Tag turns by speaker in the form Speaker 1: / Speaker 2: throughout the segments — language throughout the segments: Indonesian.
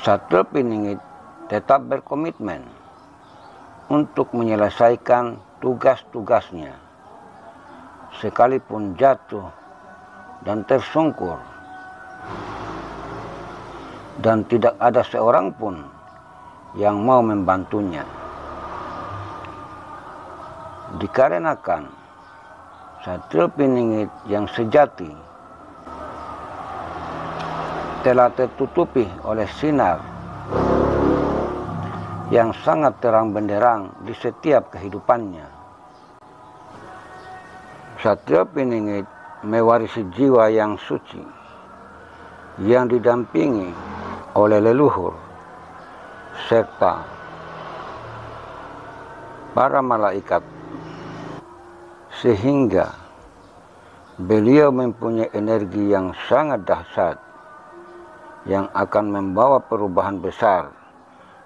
Speaker 1: Satrio Piningit tetap berkomitmen untuk menyelesaikan tugas-tugasnya, sekalipun jatuh dan tersungkur, dan tidak ada seorang pun yang mau membantunya. Dikarenakan Satrio Piningit yang sejati telah tertutupi oleh sinar yang sangat terang benderang di setiap kehidupannya. Satrio Piningit mewarisi jiwa yang suci yang didampingi oleh leluhur serta para malaikat, sehingga beliau mempunyai energi yang sangat dahsyat yang akan membawa perubahan besar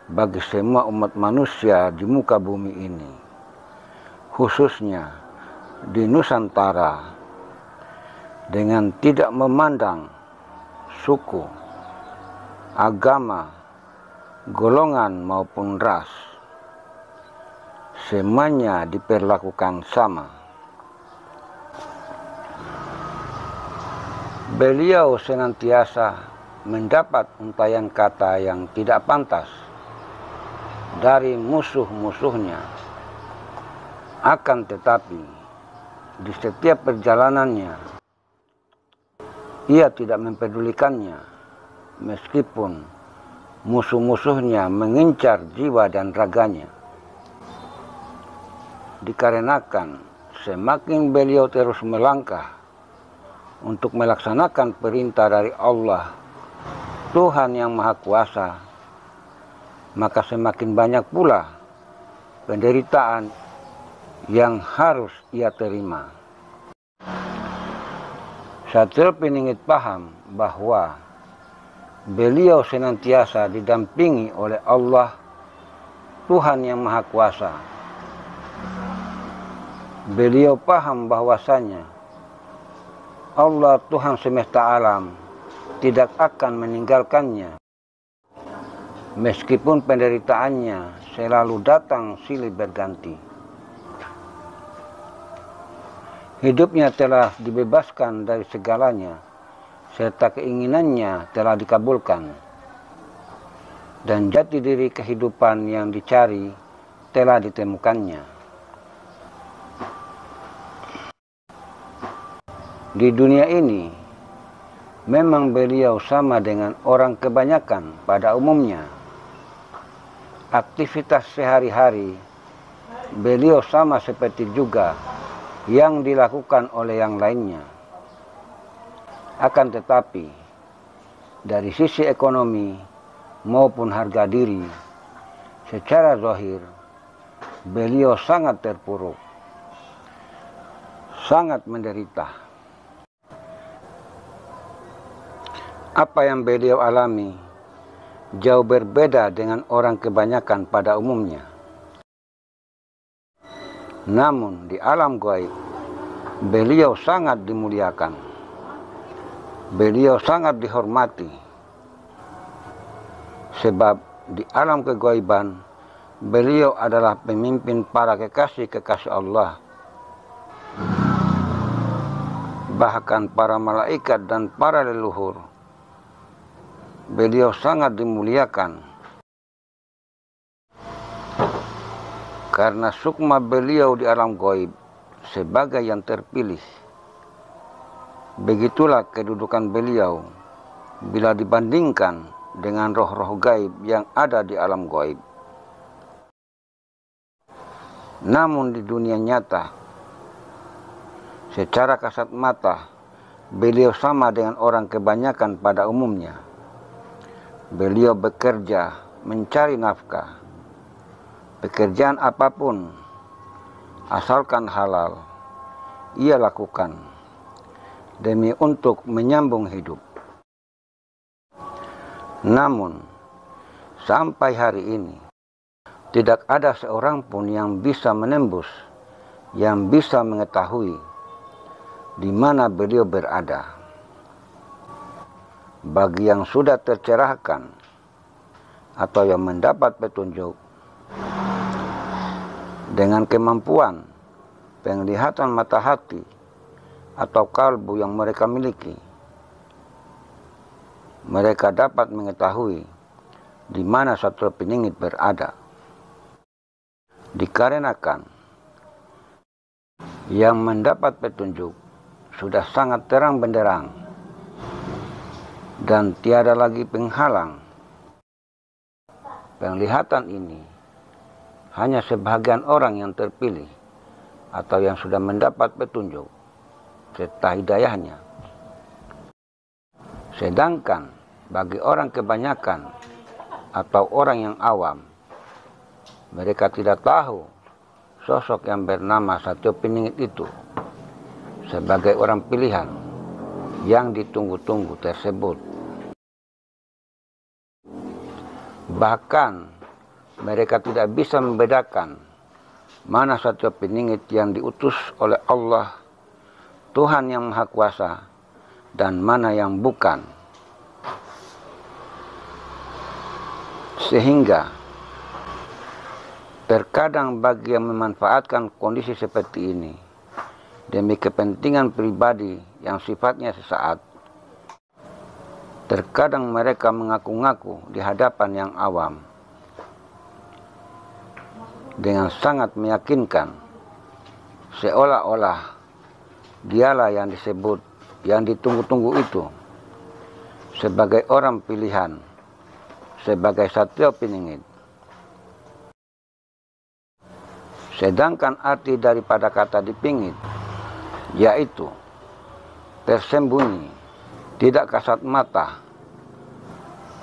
Speaker 1: bagi semua umat manusia di muka bumi ini, khususnya di Nusantara, dengan tidak memandang suku, agama, golongan maupun ras. Semuanya diperlakukan sama. Beliau senantiasa mendapat untayan kata yang tidak pantas dari musuh-musuhnya. Akan tetapi, di setiap perjalanannya, ia tidak mempedulikannya, meskipun musuh-musuhnya mengincar jiwa dan raganya. Dikarenakan semakin beliau terus melangkah untuk melaksanakan perintah dari Allah, Tuhan yang Maha Kuasa, maka semakin banyak pula penderitaan yang harus ia terima. Satrio Piningit paham bahwa beliau senantiasa didampingi oleh Allah, Tuhan yang Maha Kuasa. Beliau paham bahwasanya Allah, Tuhan semesta alam, tidak akan meninggalkannya, meskipun penderitaannya selalu datang silih berganti. Hidupnya telah dibebaskan dari segalanya, serta keinginannya telah dikabulkan, dan jati diri kehidupan yang dicari telah ditemukannya. Di dunia ini, memang beliau sama dengan orang kebanyakan pada umumnya. Aktivitas sehari-hari beliau sama seperti juga yang dilakukan oleh yang lainnya. Akan tetapi, dari sisi ekonomi maupun harga diri, secara zahir, beliau sangat terpuruk, sangat menderita. Apa yang beliau alami jauh berbeda dengan orang kebanyakan pada umumnya. Namun di alam gaib, beliau sangat dimuliakan. Beliau sangat dihormati. Sebab di alam kegaiban, beliau adalah pemimpin para kekasih-kekasih Allah. Bahkan para malaikat dan para leluhur, beliau sangat dimuliakan karena sukma beliau di alam gaib sebagai yang terpilih. Begitulah kedudukan beliau bila dibandingkan dengan roh-roh gaib yang ada di alam gaib. Namun di dunia nyata, secara kasat mata, beliau sama dengan orang kebanyakan pada umumnya. Beliau bekerja mencari nafkah. Pekerjaan apapun, asalkan halal, ia lakukan demi untuk menyambung hidup. Namun, sampai hari ini, tidak ada seorang pun yang bisa menembus, yang bisa mengetahui di mana beliau berada. Bagi yang sudah tercerahkan atau yang mendapat petunjuk dengan kemampuan penglihatan mata hati atau kalbu yang mereka miliki, mereka dapat mengetahui di mana Satria Piningit berada. Dikarenakan yang mendapat petunjuk sudah sangat terang benderang dan tiada lagi penghalang. Penglihatan ini hanya sebagian orang yang terpilih atau yang sudah mendapat petunjuk serta hidayahnya. Sedangkan bagi orang kebanyakan atau orang yang awam, mereka tidak tahu sosok yang bernama Satria Piningit itu sebagai orang pilihan yang ditunggu-tunggu tersebut. Bahkan mereka tidak bisa membedakan mana Satria Piningit yang diutus oleh Allah, Tuhan yang Maha Kuasa, dan mana yang bukan. Sehingga terkadang bagi yang memanfaatkan kondisi seperti ini demi kepentingan pribadi yang sifatnya sesaat, terkadang mereka mengaku-ngaku di hadapan yang awam dengan sangat meyakinkan, seolah-olah dialah yang disebut, yang ditunggu-tunggu itu sebagai orang pilihan, sebagai Satria Piningit. Sedangkan arti daripada kata dipingit, yaitu tersembunyi, tidak kasat mata,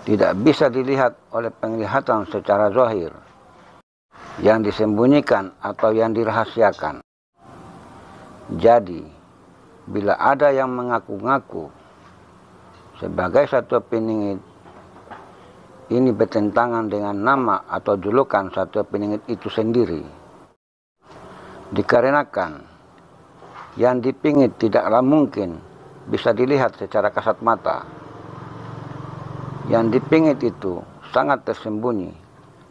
Speaker 1: tidak bisa dilihat oleh penglihatan secara zahir, yang disembunyikan atau yang dirahasiakan. Jadi, bila ada yang mengaku-ngaku sebagai Satria Piningit, ini bertentangan dengan nama atau julukan Satria Piningit itu sendiri. Dikarenakan yang dipingit tidaklah mungkin bisa dilihat secara kasat mata. Yang dipingit itu sangat tersembunyi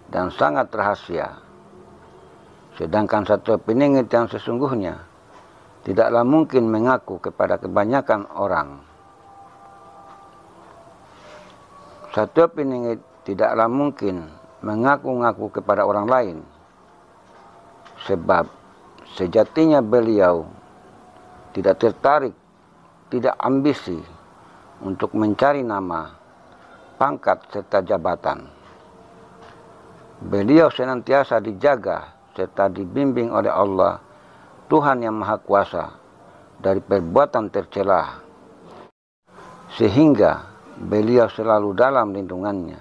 Speaker 1: dan sangat rahasia. Sedangkan Satria Piningit yang sesungguhnya tidaklah mungkin mengaku kepada kebanyakan orang. Satria Piningit tidaklah mungkin mengaku-ngaku kepada orang lain, sebab sejatinya beliau tidak tertarik, tidak ambisi untuk mencari nama, pangkat, serta jabatan. Beliau senantiasa dijaga serta dibimbing oleh Allah, Tuhan yang Maha Kuasa, dari perbuatan tercela, sehingga beliau selalu dalam lindungannya.